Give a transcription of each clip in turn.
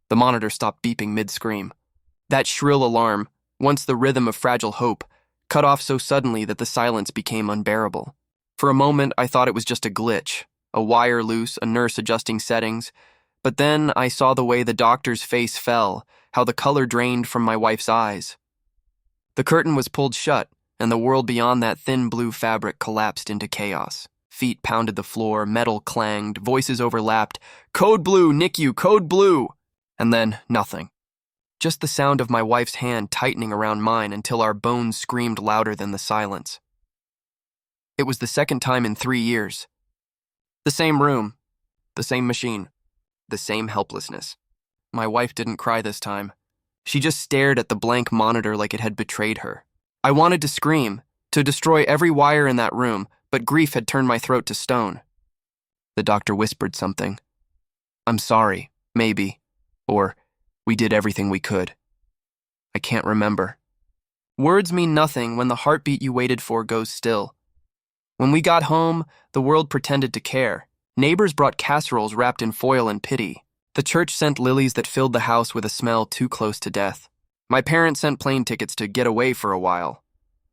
The monitor stopped beeping mid-scream. That shrill alarm, once the rhythm of fragile hope, cut off so suddenly that the silence became unbearable. For a moment, I thought it was just a glitch, a wire loose, a nurse adjusting settings, but then I saw the way the doctor's face fell, how the color drained from my wife's eyes. The curtain was pulled shut, and the world beyond that thin blue fabric collapsed into chaos. Feet pounded the floor, metal clanged, voices overlapped. "Code blue, NICU, code blue!" And then nothing. Just the sound of my wife's hand tightening around mine until our bones screamed louder than the silence. It was the second time in 3 years. The same room, the same machine, the same helplessness. My wife didn't cry this time. She just stared at the blank monitor like it had betrayed her. I wanted to scream, to destroy every wire in that room, but grief had turned my throat to stone. The doctor whispered something. "I'm sorry, maybe," or "We did everything we could." I can't remember. Words mean nothing when the heartbeat you waited for goes still. When we got home, the world pretended to care. Neighbors brought casseroles wrapped in foil and pity. The church sent lilies that filled the house with a smell too close to death. My parents sent plane tickets to get away for a while.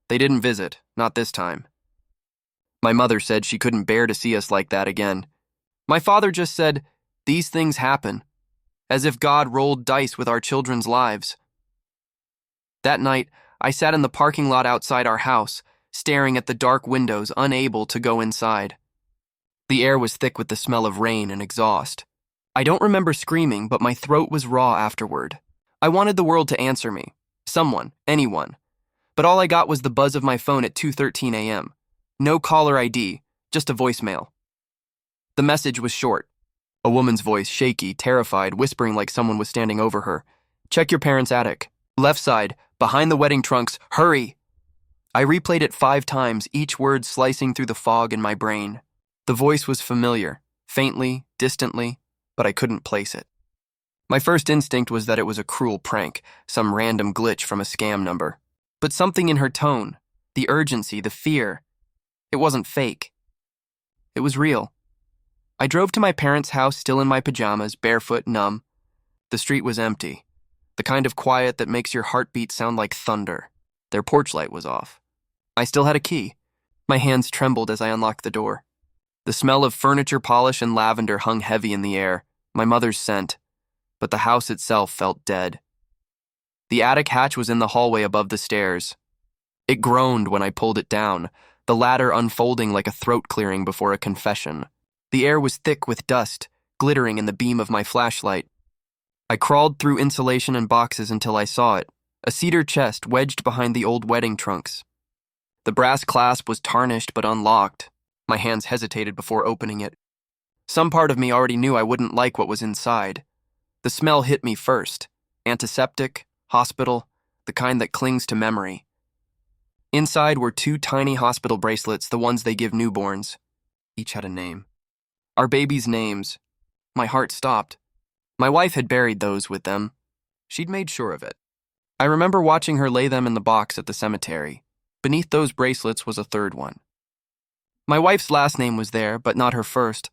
They didn't visit, not this time. My mother said she couldn't bear to see us like that again. My father just said, "These things happen," as if God rolled dice with our children's lives. That night, I sat in the parking lot outside our house, staring at the dark windows, unable to go inside. The air was thick with the smell of rain and exhaust. I don't remember screaming, but my throat was raw afterward. I wanted the world to answer me. Someone, anyone. But all I got was the buzz of my phone at 2:13 a.m. No caller ID, just a voicemail. The message was short. A woman's voice, shaky, terrified, whispering like someone was standing over her. "Check your parents' attic. Left side, behind the wedding trunks, hurry!" I replayed it 5 times, each word slicing through the fog in my brain. The voice was familiar, faintly, distantly, but I couldn't place it. My first instinct was that it was a cruel prank, some random glitch from a scam number. But something in her tone, the urgency, the fear, it wasn't fake. It was real. I drove to my parents' house still in my pajamas, barefoot, numb. The street was empty, the kind of quiet that makes your heartbeat sound like thunder. Their porch light was off. I still had a key. My hands trembled as I unlocked the door. The smell of furniture polish and lavender hung heavy in the air, my mother's scent, but the house itself felt dead. The attic hatch was in the hallway above the stairs. It groaned when I pulled it down, the ladder unfolding like a throat clearing before a confession. The air was thick with dust, glittering in the beam of my flashlight. I crawled through insulation and boxes until I saw it, a cedar chest wedged behind the old wedding trunks. The brass clasp was tarnished but unlocked. My hands hesitated before opening it. Some part of me already knew I wouldn't like what was inside. The smell hit me first. Antiseptic, hospital, the kind that clings to memory. Inside were 2 tiny hospital bracelets, the ones they give newborns. Each had a name. Our babies' names. My heart stopped. My wife had buried those with them. She'd made sure of it. I remember watching her lay them in the box at the cemetery. Beneath those bracelets was a 3rd one. My wife's last name was there, but not her first.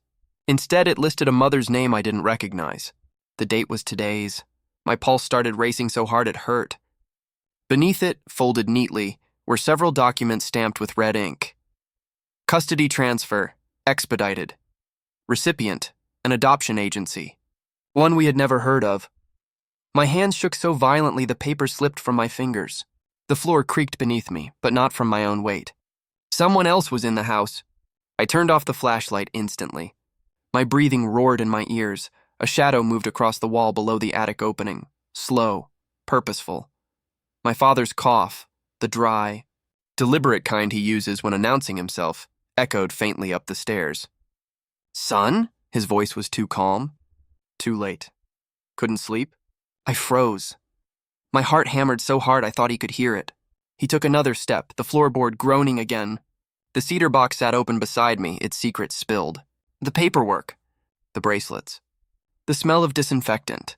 Instead, it listed a mother's name I didn't recognize. The date was today's. My pulse started racing so hard it hurt. Beneath it, folded neatly, were several documents stamped with red ink. Custody transfer, expedited. Recipient, an adoption agency. One we had never heard of. My hands shook so violently the paper slipped from my fingers. The floor creaked beneath me, but not from my own weight. Someone else was in the house. I turned off the flashlight instantly. My breathing roared in my ears. A shadow moved across the wall below the attic opening. Slow, purposeful. My father's cough, the dry, deliberate kind he uses when announcing himself, echoed faintly up the stairs. "Son?" His voice was too calm. Too late. Couldn't sleep? I froze. My heart hammered so hard I thought he could hear it. He took another step, the floorboard groaning again. The cedar box sat open beside me, its secrets spilled. The paperwork. The bracelets. The smell of disinfectant.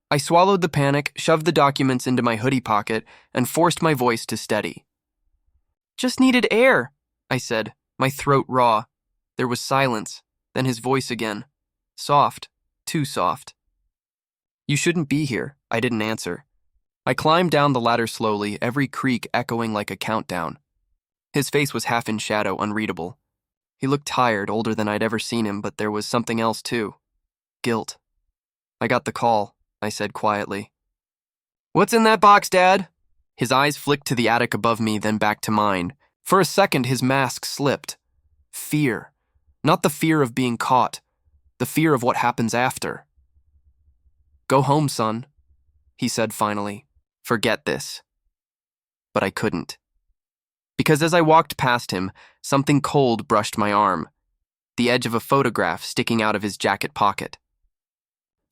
I swallowed the panic, shoved the documents into my hoodie pocket, and forced my voice to steady. "Just needed air," I said, my throat raw. There was silence, then his voice again. Soft, too soft. You shouldn't be here. I didn't answer. I climbed down the ladder slowly, every creak echoing like a countdown. His face was half in shadow, unreadable. He looked tired, older than I'd ever seen him, but there was something else too. Guilt. I got the call, I said quietly. "What's in that box, Dad?" His eyes flicked to the attic above me, then back to mine. For a second, his mask slipped. Fear. Not the fear of being caught. The fear of what happens after. "Go home, son," he said finally. "Forget this." But I couldn't. Because as I walked past him, something cold brushed my arm. The edge of a photograph sticking out of his jacket pocket.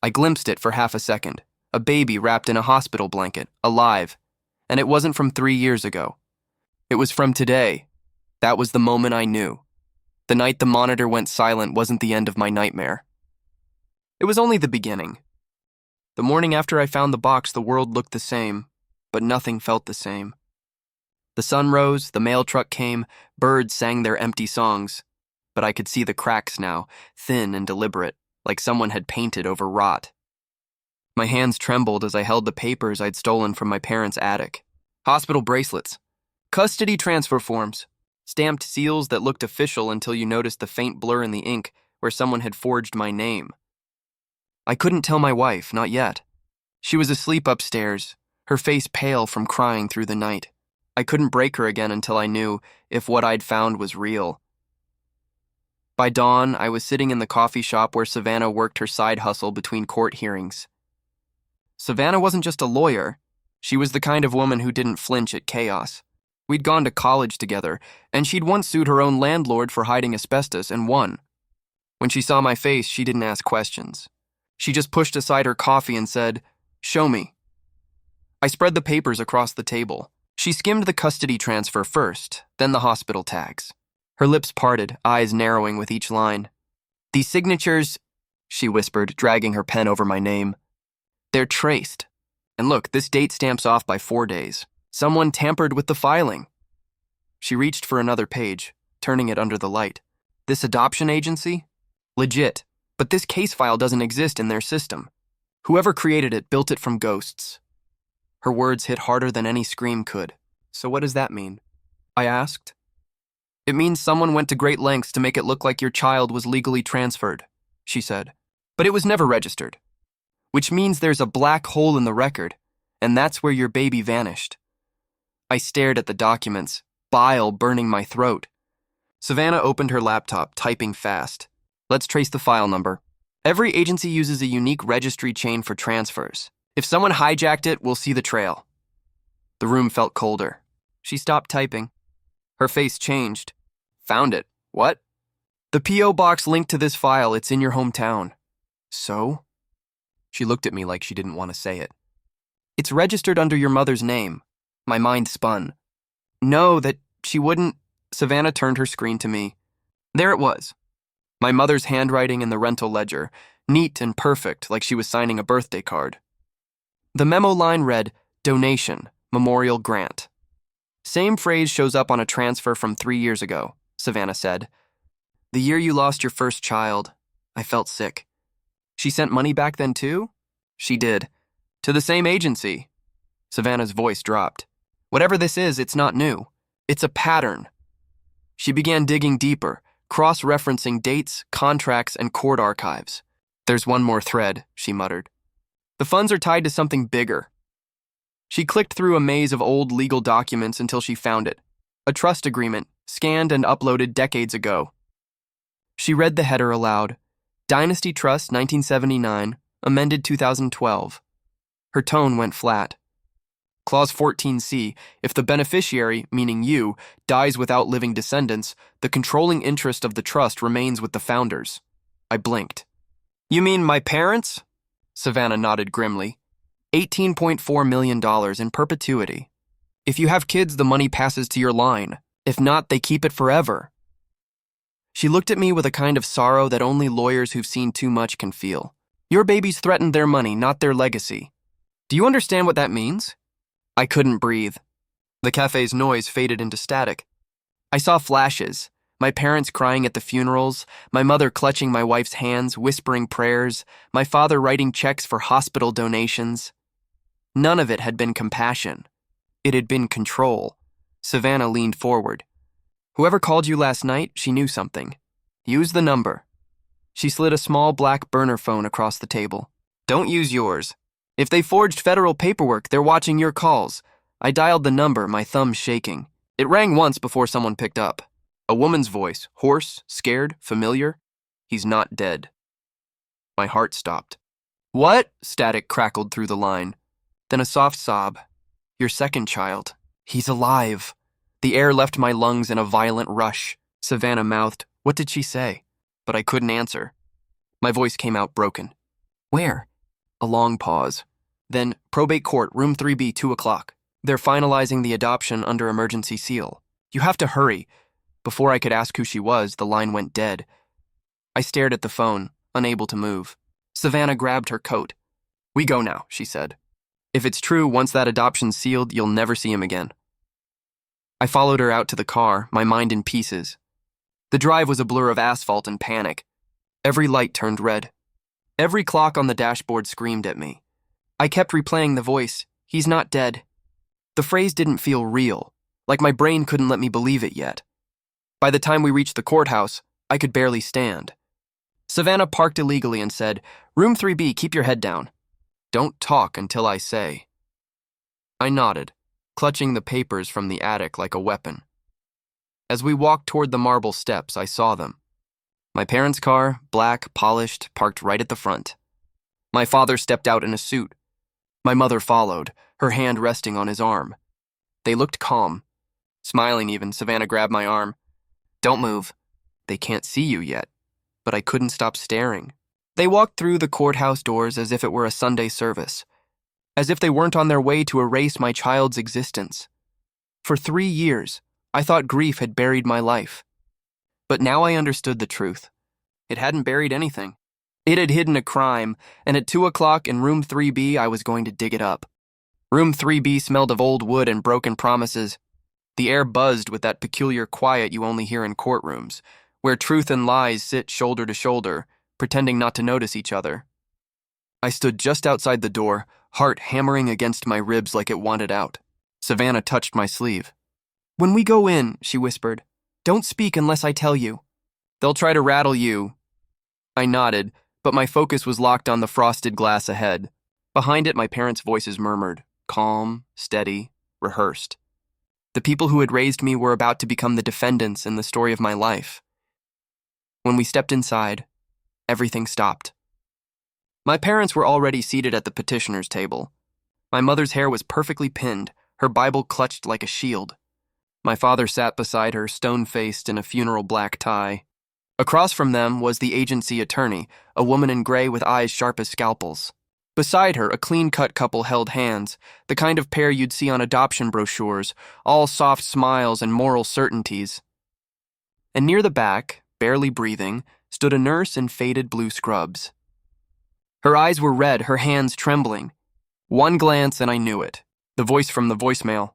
I glimpsed it for half a second. A baby wrapped in a hospital blanket, alive. And it wasn't from 3 years ago. It was from today. That was the moment I knew. The night the monitor went silent wasn't the end of my nightmare. It was only the beginning. The morning after I found the box, the world looked the same, but nothing felt the same. The sun rose, the mail truck came, birds sang their empty songs, but I could see the cracks now, thin and deliberate, like someone had painted over rot. My hands trembled as I held the papers I'd stolen from my parents' attic. Hospital bracelets, custody transfer forms, stamped seals that looked official until you noticed the faint blur in the ink where someone had forged my name. I couldn't tell my wife, not yet. She was asleep upstairs, her face pale from crying through the night. I couldn't break her again until I knew if what I'd found was real. By dawn, I was sitting in the coffee shop where Savannah worked her side hustle between court hearings. Savannah wasn't just a lawyer. She was the kind of woman who didn't flinch at chaos. We'd gone to college together, and she'd once sued her own landlord for hiding asbestos and won. When she saw my face, she didn't ask questions. She just pushed aside her coffee and said, "Show me." I spread the papers across the table. She skimmed the custody transfer first, then the hospital tags. Her lips parted, eyes narrowing with each line. "These signatures," she whispered, dragging her pen over my name. "They're traced. And look, this date stamps off by 4 days. Someone tampered with the filing." She reached for another page, turning it under the light. "This adoption agency? Legit. But this case file doesn't exist in their system. Whoever created it built it from ghosts." Her words hit harder than any scream could. "So what does that mean?" I asked. "It means someone went to great lengths to make it look like your child was legally transferred," she said. "But it was never registered. Which means there's a black hole in the record, and that's where your baby vanished." I stared at the documents, bile burning my throat. Savannah opened her laptop, typing fast. "Let's trace the file number. Every agency uses a unique registry chain for transfers. If someone hijacked it, we'll see the trail." The room felt colder. She stopped typing. Her face changed. "Found it. What?" "The P.O. box linked to this file, it's in your hometown." "So?" She looked at me like she didn't want to say it. "It's registered under your mother's name." My mind spun. "No, that she wouldn't." Savannah turned her screen to me. There it was. My mother's handwriting in the rental ledger, neat and perfect, like she was signing a birthday card. The memo line read, "Donation, Memorial Grant." "Same phrase shows up on a transfer from 3 years ago," Savannah said. "The year you lost your first child." I felt sick. "She sent money back then too?" "She did. To the same agency." Savannah's voice dropped. "Whatever this is, it's not new. It's a pattern." She began digging deeper, cross-referencing dates, contracts, and court archives. "There's one more thread," she muttered. "The funds are tied to something bigger." She clicked through a maze of old legal documents until she found it. A trust agreement, scanned and uploaded decades ago. She read the header aloud. "Dynasty Trust, 1979, amended 2012. Her tone went flat. Clause 14C, if the beneficiary, meaning you, dies without living descendants, the controlling interest of the trust remains with the founders. I blinked. You mean my parents? Savannah nodded grimly. $18.4 million in perpetuity. If you have kids, the money passes to your line. If not, they keep it forever. She looked at me with a kind of sorrow that only lawyers who've seen too much can feel. Your babies threatened their money, not their legacy. Do you understand what that means? I couldn't breathe. The cafe's noise faded into static. I saw flashes, My parents crying at the funerals, my mother clutching my wife's hands, whispering prayers, my father writing checks for hospital donations. None of it had been compassion. It had been control. Savannah leaned forward. Whoever called you last night, she knew something. Use the number. She slid a small black burner phone across the table. Don't use yours. If they forged federal paperwork, they're watching your calls. I dialed the number, my thumb shaking. It rang once before someone picked up. A woman's voice, hoarse, scared, familiar. He's not dead. My heart stopped. What? Static crackled through the line. Then a soft sob. Your second child. He's alive. The air left my lungs in a violent rush. Savannah mouthed, what did she say? But I couldn't answer. My voice came out broken. Where? A long pause. Then, probate court, room 3B, 2 o'clock. They're finalizing the adoption under emergency seal. You have to hurry. Before I could ask who she was, the line went dead. I stared at the phone, unable to move. Savannah grabbed her coat. We go now, she said. If it's true, once that adoption's sealed, you'll never see him again. I followed her out to the car, my mind in pieces. The drive was a blur of asphalt and panic. Every light turned red. Every clock on the dashboard screamed at me. I kept replaying the voice, he's not dead. The phrase didn't feel real, like my brain couldn't let me believe it yet. By the time we reached the courthouse, I could barely stand. Savannah parked illegally and said, Room 3B, keep your head down. Don't talk until I say. I nodded, clutching the papers from the attic like a weapon. As we walked toward the marble steps, I saw them. My parents' car, black, polished, parked right at the front. My father stepped out in a suit. My mother followed, her hand resting on his arm. They looked calm. Smiling even, Savannah grabbed my arm. Don't move. They can't see you yet. But I couldn't stop staring. They walked through the courthouse doors as if it were a Sunday service, as if they weren't on their way to erase my child's existence. For 3 years, I thought grief had buried my life. But now I understood the truth. It hadn't buried anything. It had hidden a crime, and at 2 o'clock in room 3B, I was going to dig it up. Room 3B smelled of old wood and broken promises. The air buzzed with that peculiar quiet you only hear in courtrooms, where truth and lies sit shoulder to shoulder, pretending not to notice each other. I stood just outside the door, heart hammering against my ribs like it wanted out. Savannah touched my sleeve. When we go in, she whispered, don't speak unless I tell you. They'll try to rattle you. I nodded, but my focus was locked on the frosted glass ahead. Behind it, my parents' voices murmured, calm, steady, rehearsed. The people who had raised me were about to become the defendants in the story of my life. When we stepped inside, everything stopped. My parents were already seated at the petitioner's table. My mother's hair was perfectly pinned, her Bible clutched like a shield. My father sat beside her, stone-faced in a funeral black tie. Across from them was the agency attorney, a woman in gray with eyes sharp as scalpels. Beside her, a clean-cut couple held hands, the kind of pair you'd see on adoption brochures, all soft smiles and moral certainties. And near the back, barely breathing, stood a nurse in faded blue scrubs. Her eyes were red, her hands trembling. One glance and I knew it. The voice from the voicemail.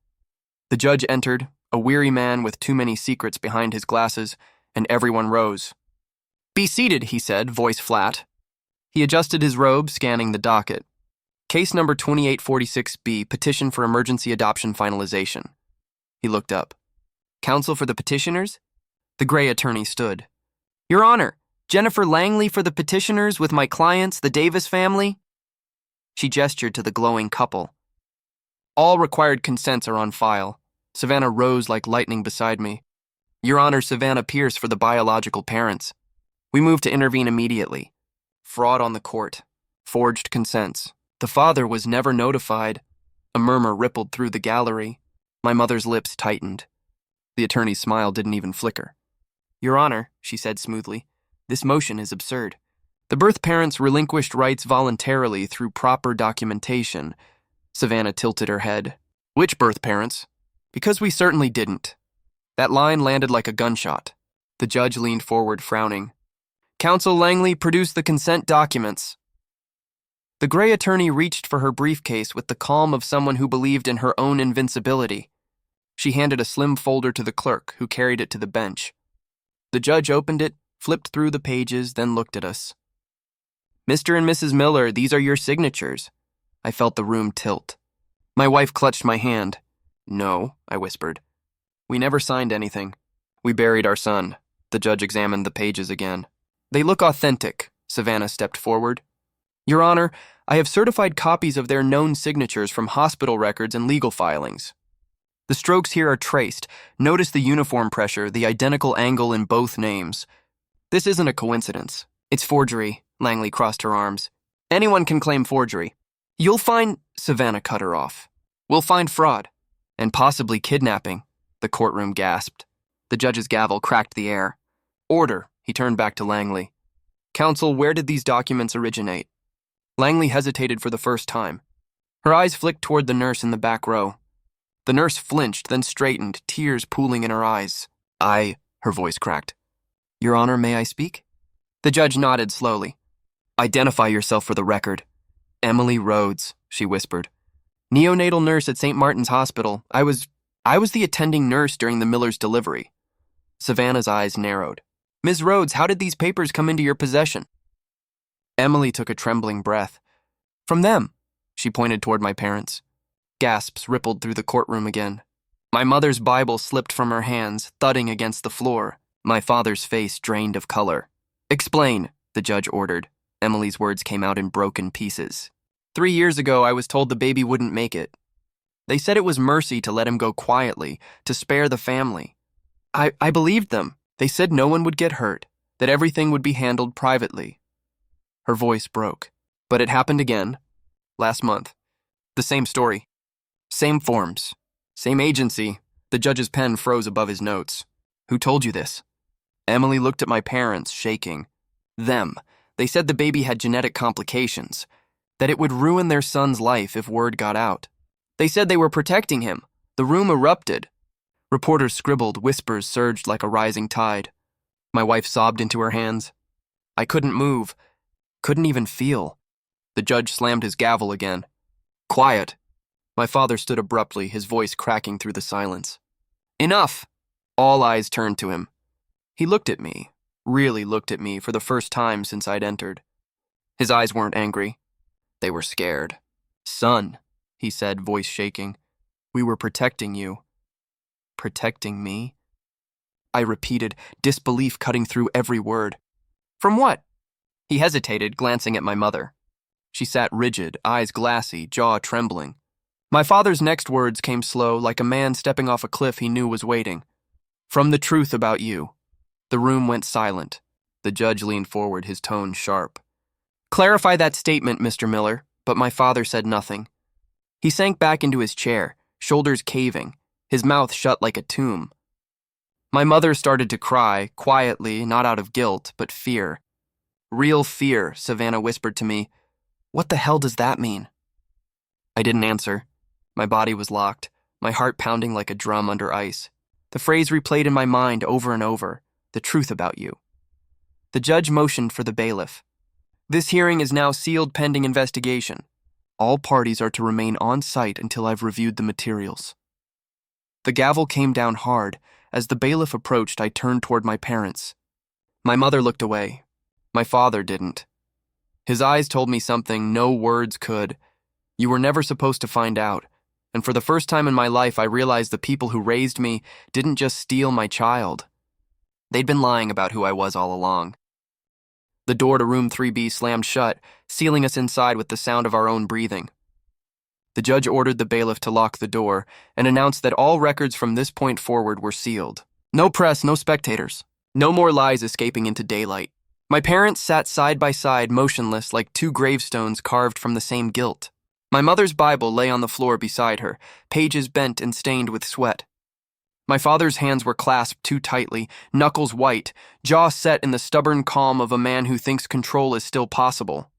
The judge entered, a weary man with too many secrets behind his glasses, and everyone rose. Be seated, he said, voice flat. He adjusted his robe, scanning the docket. Case number 2846B, petition for emergency adoption finalization. He looked up. Counsel for the petitioners? The gray attorney stood. Your Honor, Jennifer Langley for the petitioners with my clients, the Davis family? She gestured to the glowing couple. All required consents are on file. Savannah rose like lightning beside me. Your Honor, Savannah Pierce for the biological parents. We moved to intervene immediately. Fraud on the court. Forged consents. The father was never notified. A murmur rippled through the gallery. My mother's lips tightened. The attorney's smile didn't even flicker. Your Honor, she said smoothly, this motion is absurd. The birth parents relinquished rights voluntarily through proper documentation. Savannah tilted her head. Which birth parents? Because we certainly didn't. That line landed like a gunshot. The judge leaned forward, frowning. Counsel Langley, produce the consent documents. The gray attorney reached for her briefcase with the calm of someone who believed in her own invincibility. She handed a slim folder to the clerk, who carried it to the bench. The judge opened it, flipped through the pages, then looked at us. "Mr. and Mrs. Miller, these are your signatures." I felt the room tilt. My wife clutched my hand. "No," I whispered. "We never signed anything. We buried our son." The judge examined the pages again. "They look authentic." Savannah stepped forward. "Your Honor, I have certified copies of their known signatures from hospital records and legal filings. The strokes here are traced. Notice the uniform pressure, the identical angle in both names. This isn't a coincidence. It's forgery." Langley crossed her arms. "Anyone can claim forgery. You'll find—" Savannah cut her off. "We'll find fraud. And possibly kidnapping," the courtroom gasped. The judge's gavel cracked the air. "Order," he turned back to Langley. "Counsel, where did these documents originate?" Langley hesitated for the first time. Her eyes flicked toward the nurse in the back row. The nurse flinched, then straightened, tears pooling in her eyes. Her voice cracked. "Your Honor, may I speak?" The judge nodded slowly. "Identify yourself for the record." "Emily Rhodes," she whispered. "Neonatal nurse at St. Martin's Hospital. I was the attending nurse during the Miller's delivery." Savannah's eyes narrowed. "Ms. Rhodes, how did these papers come into your possession?" Emily took a trembling breath. "From them." She pointed toward my parents. Gasps rippled through the courtroom again. My mother's Bible slipped from her hands, thudding against the floor. My father's face drained of color. "Explain," the judge ordered. Emily's words came out in broken pieces. 3 years ago, I was told the baby wouldn't make it. They said it was mercy to let him go quietly, to spare the family. I believed them. They said no one would get hurt, that everything would be handled privately." Her voice broke. "But it happened again. Last month. The same story. Same forms. Same agency." The judge's pen froze above his notes. "Who told you this?" Emily looked at my parents, shaking. "Them. They said the baby had genetic complications, that it would ruin their son's life if word got out. They said they were protecting him. The room erupted. Reporters scribbled, whispers surged like a rising tide. My wife sobbed into her hands. I couldn't move, couldn't even feel." The judge slammed his gavel again. "Quiet." My father stood abruptly, his voice cracking through the silence. "Enough!" All eyes turned to him. He looked at me, really looked at me for the first time since I'd entered. His eyes weren't angry. They were scared. "Son," he said, voice shaking, "we were protecting you." "Protecting me?" I repeated, disbelief cutting through every word. "From what?" He hesitated, glancing at my mother. She sat rigid, eyes glassy, jaw trembling. My father's next words came slow, like a man stepping off a cliff he knew was waiting. "From the truth about you." The room went silent. The judge leaned forward, his tone sharp. "Clarify that statement, Mr. Miller," but my father said nothing. He sank back into his chair, shoulders caving, his mouth shut like a tomb. My mother started to cry, quietly, not out of guilt, but fear. "Real fear," Savannah whispered to me. "What the hell does that mean?" I didn't answer. My body was locked, my heart pounding like a drum under ice. The phrase replayed in my mind over and over, "the truth about you." The judge motioned for the bailiff. "This hearing is now sealed pending investigation. All parties are to remain on site until I've reviewed the materials." The gavel came down hard. As the bailiff approached, I turned toward my parents. My mother looked away. My father didn't. His eyes told me something no words could. You were never supposed to find out. And for the first time in my life, I realized the people who raised me didn't just steal my child. They'd been lying about who I was all along. The door to room 3B slammed shut, sealing us inside with the sound of our own breathing. The judge ordered the bailiff to lock the door and announced that all records from this point forward were sealed. No press, no spectators. No more lies escaping into daylight. My parents sat side by side, motionless like two gravestones carved from the same gilt. My mother's Bible lay on the floor beside her, pages bent and stained with sweat. My father's hands were clasped too tightly, knuckles white, jaw set in the stubborn calm of a man who thinks control is still possible.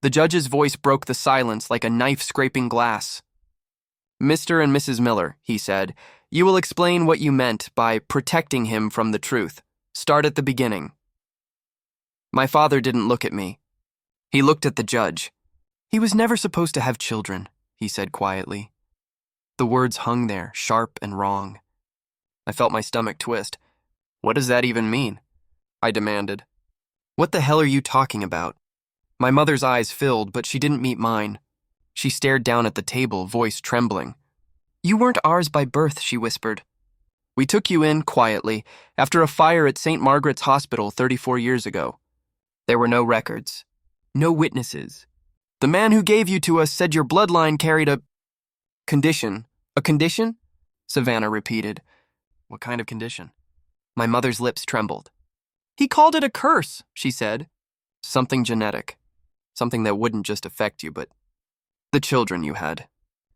The judge's voice broke the silence like a knife scraping glass. "Mr. and Mrs. Miller," he said, "you will explain what you meant by protecting him from the truth. Start at the beginning." My father didn't look at me. He looked at the judge. "He was never supposed to have children," he said quietly. The words hung there, sharp and wrong. I felt my stomach twist. What does that even mean? I demanded. What the hell are you talking about? My mother's eyes filled, but she didn't meet mine. She stared down at the table, voice trembling. You weren't ours by birth, she whispered. We took you in, quietly, after a fire at St. Margaret's Hospital 34 years ago. There were no records. No witnesses. The man who gave you to us said your bloodline carried a condition. A condition? Savannah repeated. What kind of condition? My mother's lips trembled. He called it a curse, she said. Something genetic. Something that wouldn't just affect you, but the children you had.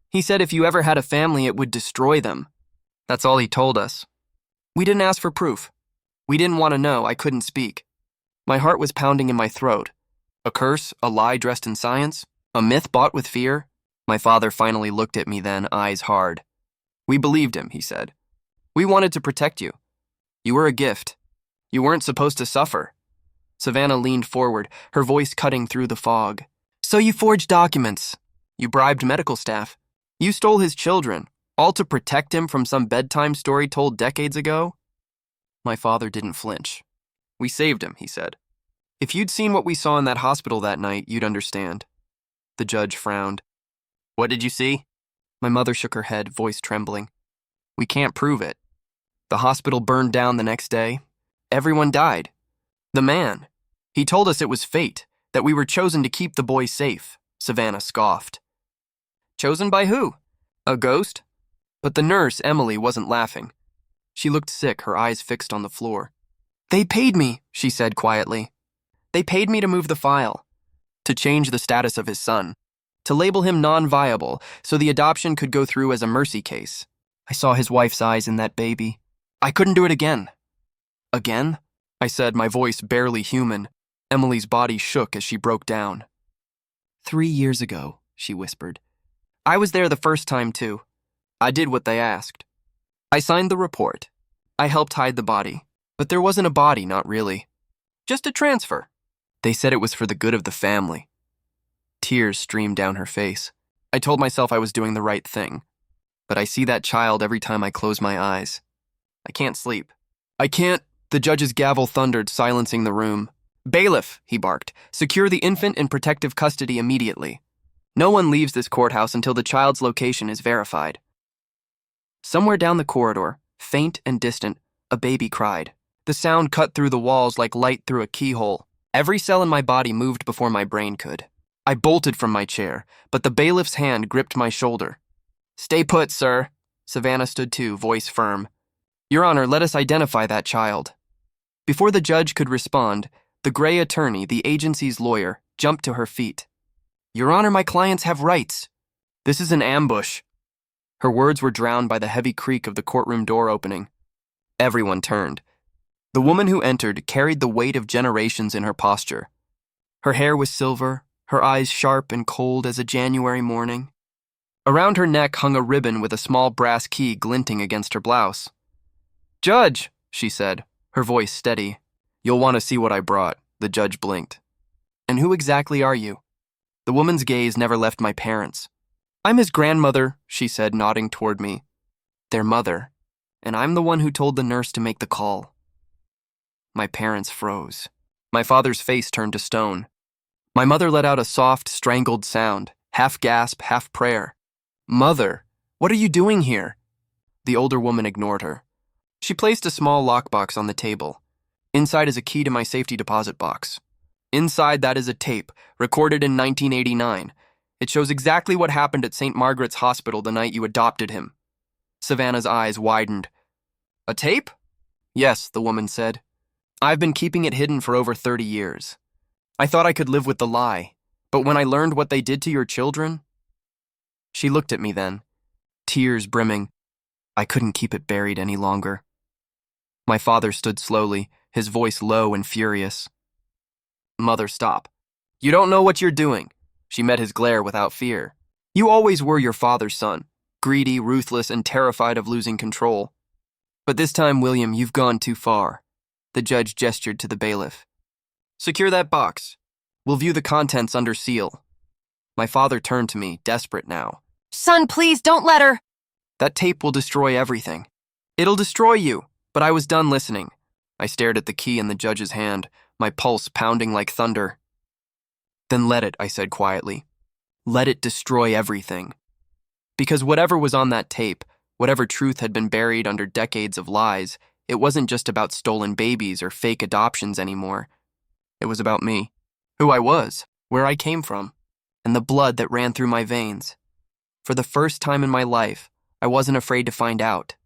He said if you ever had a family, it would destroy them. That's all he told us. We didn't ask for proof. We didn't want to know. I couldn't speak. My heart was pounding in my throat. A curse, a lie dressed in science, a myth bought with fear. My father finally looked at me then, eyes hard. We believed him, he said. We wanted to protect you. You were a gift. You weren't supposed to suffer. Savannah leaned forward, her voice cutting through the fog. So you forged documents. You bribed medical staff. You stole his children, all to protect him from some bedtime story told decades ago? My father didn't flinch. We saved him, he said. If you'd seen what we saw in that hospital that night, you'd understand. The judge frowned. What did you see? My mother shook her head, voice trembling. We can't prove it. The hospital burned down the next day. Everyone died. The man. He told us it was fate, that we were chosen to keep the boys safe, Savannah scoffed. Chosen by who? A ghost? But the nurse, Emily, wasn't laughing. She looked sick, her eyes fixed on the floor. They paid me, she said quietly. They paid me to move the file, to change the status of his son, to label him non-viable so the adoption could go through as a mercy case. I saw his wife's eyes in that baby. I couldn't do it again. Again? I said, my voice barely human. Emily's body shook as she broke down. 3 years ago, she whispered. I was there the first time, too. I did what they asked. I signed the report. I helped hide the body. But there wasn't a body, not really. Just a transfer. They said it was for the good of the family. Tears streamed down her face. I told myself I was doing the right thing. But I see that child every time I close my eyes. I can't sleep. I can't. The judge's gavel thundered, silencing the room. Bailiff, he barked, secure the infant in protective custody immediately. No one leaves this courthouse until the child's location is verified. Somewhere down the corridor, faint and distant, a baby cried. The sound cut through the walls like light through a keyhole. Every cell in my body moved before my brain could. I bolted from my chair, but the bailiff's hand gripped my shoulder. Stay put, sir. Savannah stood too, voice firm. Your Honor, let us identify that child. Before the judge could respond, the gray attorney, the agency's lawyer, jumped to her feet. Your Honor, my clients have rights. This is an ambush. Her words were drowned by the heavy creak of the courtroom door opening. Everyone turned. The woman who entered carried the weight of generations in her posture. Her hair was silver, her eyes sharp and cold as a January morning. Around her neck hung a ribbon with a small brass key glinting against her blouse. Judge, she said, her voice steady. You'll want to see what I brought, the judge blinked. And who exactly are you? The woman's gaze never left my parents. I'm his grandmother, she said, nodding toward me. Their mother. And I'm the one who told the nurse to make the call. My parents froze. My father's face turned to stone. My mother let out a soft, strangled sound, half gasp, half prayer. Mother, what are you doing here? The older woman ignored her. She placed a small lockbox on the table. Inside is a key to my safety deposit box. Inside that is a tape, recorded in 1989. It shows exactly what happened at St. Margaret's Hospital the night you adopted him. Savannah's eyes widened. A tape? Yes, the woman said. I've been keeping it hidden for over 30 years. I thought I could live with the lie, but when I learned what they did to your children... She looked at me then, tears brimming. I couldn't keep it buried any longer. My father stood slowly, his voice low and furious. Mother, stop. You don't know what you're doing. She met his glare without fear. You always were your father's son, greedy, ruthless, and terrified of losing control. But this time, William, you've gone too far. The judge gestured to the bailiff. Secure that box. We'll view the contents under seal. My father turned to me, desperate now. Son, please, don't let her. That tape will destroy everything. It'll destroy you, but I was done listening. I stared at the key in the judge's hand, my pulse pounding like thunder. Then let it, I said quietly. Let it destroy everything. Because whatever was on that tape, whatever truth had been buried under decades of lies, it wasn't just about stolen babies or fake adoptions anymore. It was about me, who I was, where I came from, and the blood that ran through my veins. For the first time in my life, I wasn't afraid to find out.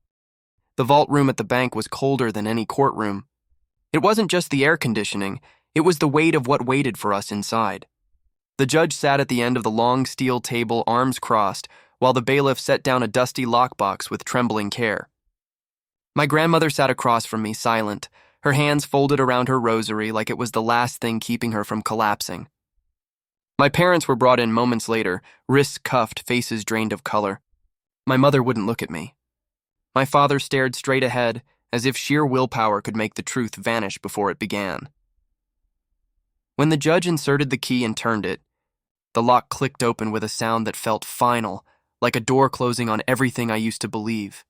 The vault room at the bank was colder than any courtroom. It wasn't just the air conditioning, it was the weight of what waited for us inside. The judge sat at the end of the long steel table, arms crossed, while the bailiff set down a dusty lockbox with trembling care. My grandmother sat across from me, silent, her hands folded around her rosary like it was the last thing keeping her from collapsing. My parents were brought in moments later, wrists cuffed, faces drained of color. My mother wouldn't look at me. My father stared straight ahead, as if sheer willpower could make the truth vanish before it began. When the judge inserted the key and turned it, the lock clicked open with a sound that felt final, like a door closing on everything I used to believe.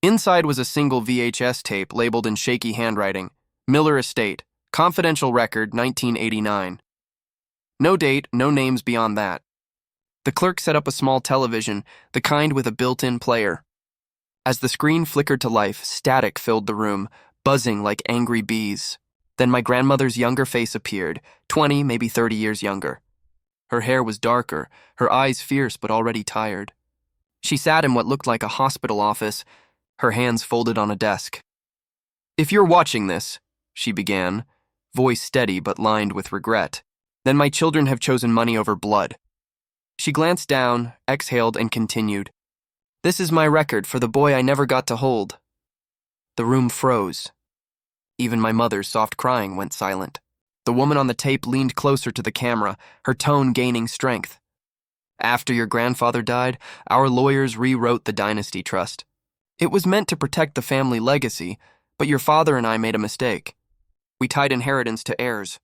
Inside was a single VHS tape labeled in shaky handwriting, Miller Estate, confidential record 1989. No date, no names beyond that. The clerk set up a small television, the kind with a built-in player. As the screen flickered to life, static filled the room, buzzing like angry bees. Then my grandmother's younger face appeared, 20, maybe 30 years younger. Her hair was darker, her eyes fierce but already tired. She sat in what looked like a hospital office, her hands folded on a desk. "If you're watching this," she began, voice steady but lined with regret, "then my children have chosen money over blood." She glanced down, exhaled, and continued, "This is my record for the boy I never got to hold." The room froze. Even my mother's soft crying went silent. The woman on the tape leaned closer to the camera, her tone gaining strength. "After your grandfather died, our lawyers rewrote the dynasty trust. It was meant to protect the family legacy, but your father and I made a mistake. We tied inheritance to heirs.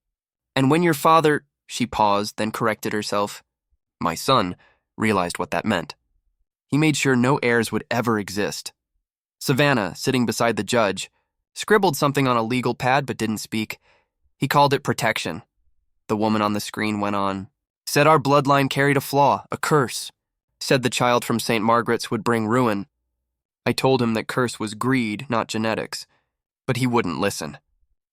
And when your father—" she paused, then corrected herself. My son realized what that meant. He made sure no heirs would ever exist. Savannah, sitting beside the judge, scribbled something on a legal pad but didn't speak. He called it protection. The woman on the screen went on. "Said our bloodline carried a flaw, a curse. Said the child from St. Margaret's would bring ruin. I told him that curse was greed, not genetics. But he wouldn't listen.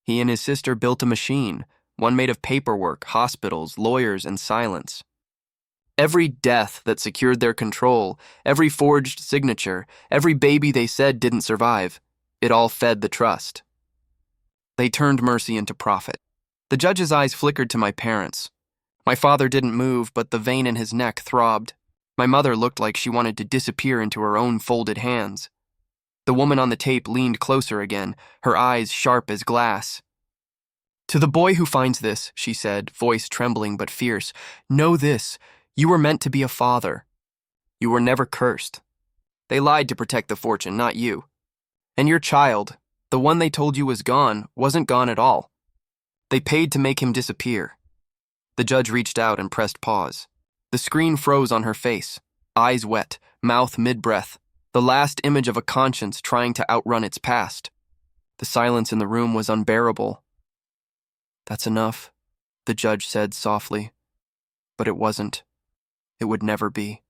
He and his sister built a machine, one made of paperwork, hospitals, lawyers, and silence. Every death that secured their control, every forged signature, every baby they said didn't survive, it all fed the trust. They turned mercy into profit." The judge's eyes flickered to my parents. My father didn't move, but the vein in his neck throbbed. My mother looked like she wanted to disappear into her own folded hands. The woman on the tape leaned closer again, her eyes sharp as glass. "To the boy who finds this," she said, voice trembling but fierce, "know this. You were meant to be a father. You were never cursed. They lied to protect the fortune, not you. And your child, the one they told you was gone, wasn't gone at all. They paid to make him disappear." The judge reached out and pressed pause. The screen froze on her face, eyes wet, mouth mid-breath, the last image of a conscience trying to outrun its past. The silence in the room was unbearable. "That's enough," the judge said softly. But it wasn't. It would never be.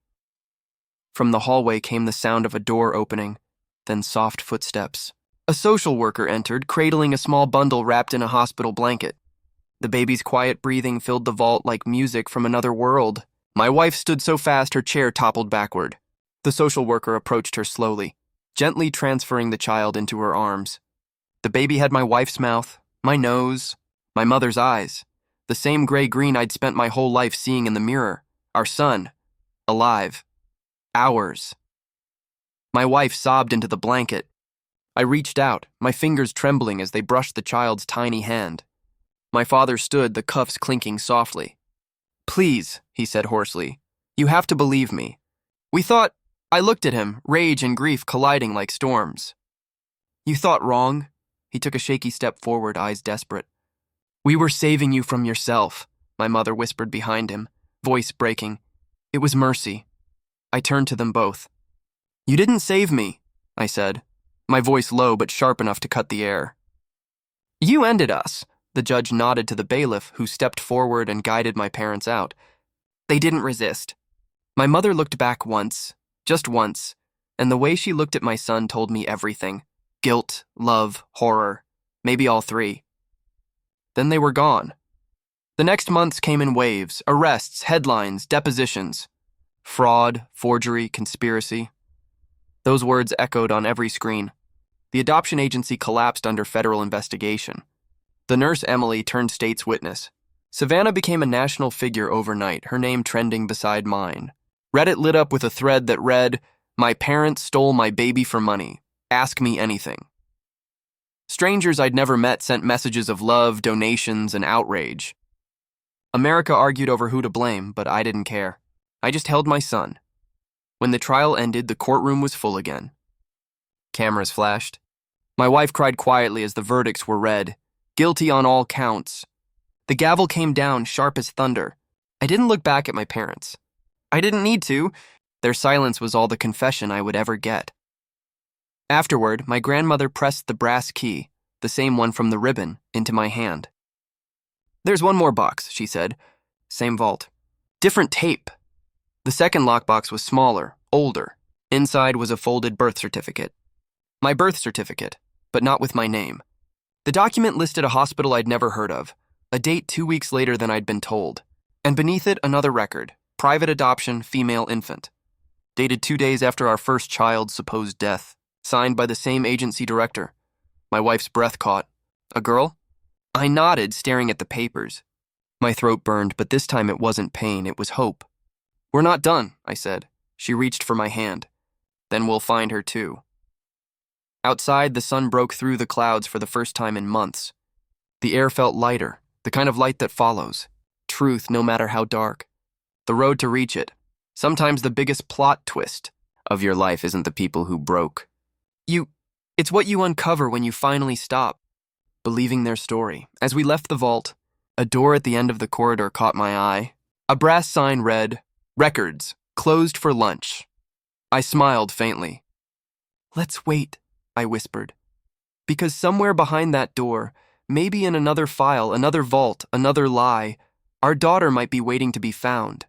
From the hallway came the sound of a door opening, then soft footsteps. A social worker entered, cradling a small bundle wrapped in a hospital blanket. The baby's quiet breathing filled the vault like music from another world. My wife stood so fast her chair toppled backward. The social worker approached her slowly, gently transferring the child into her arms. The baby had my wife's mouth, my nose, my mother's eyes, the same gray-green I'd spent my whole life seeing in the mirror. Our son, alive. Ours. My wife sobbed into the blanket. I reached out, my fingers trembling as they brushed the child's tiny hand. My father stood, the cuffs clinking softly. "Please," he said hoarsely, "you have to believe me. We thought—" I looked at him, rage and grief colliding like storms. "You thought wrong." He took a shaky step forward, eyes desperate. "We were saving you from yourself," my mother whispered behind him, voice breaking. "It was mercy." I turned to them both. "You didn't save me," I said, my voice low but sharp enough to cut the air. You ended us. The judge nodded to the bailiff, who stepped forward and guided my parents out. They didn't resist. My mother looked back once, just once, and the way she looked at my son told me everything. Guilt, love, horror, maybe all three. Then they were gone. The next months came in waves: arrests, headlines, depositions. Fraud, forgery, conspiracy. Those words echoed on every screen. The adoption agency collapsed under federal investigation. The nurse Emily turned state's witness. Savannah became a national figure overnight, her name trending beside mine. Reddit lit up with a thread that read, "My parents stole my baby for money. Ask me anything." Strangers I'd never met sent messages of love, donations, and outrage. America argued over who to blame, but I didn't care. I just held my son. When the trial ended, the courtroom was full again. Cameras flashed. My wife cried quietly as the verdicts were read. Guilty on all counts. The gavel came down, sharp as thunder. I didn't look back at my parents. I didn't need to. Their silence was all the confession I would ever get. Afterward, my grandmother pressed the brass key, the same one from the ribbon, into my hand. "There's one more box," she said. Same vault. Different tape. The second lockbox was smaller, older. Inside was a folded birth certificate. My birth certificate, but not with my name. The document listed a hospital I'd never heard of, a date 2 weeks later than I'd been told, and beneath it another record, private adoption, female infant. Dated 2 days after our first child's supposed death, signed by the same agency director. My wife's breath caught. A girl? I nodded, staring at the papers. My throat burned, but this time it wasn't pain, it was hope. "We're not done," I said. She reached for my hand. "Then we'll find her too." Outside, the sun broke through the clouds for the first time in months. The air felt lighter, the kind of light that follows. Truth, no matter how dark. The road to reach it. Sometimes the biggest plot twist of your life isn't the people who broke. It's what you uncover when you finally stop believing their story. As we left the vault, a door at the end of the corridor caught my eye. A brass sign read, "Records, closed for lunch." I smiled faintly. "Let's wait," I whispered. Because somewhere behind that door, maybe in another file, another vault, another lie, our daughter might be waiting to be found.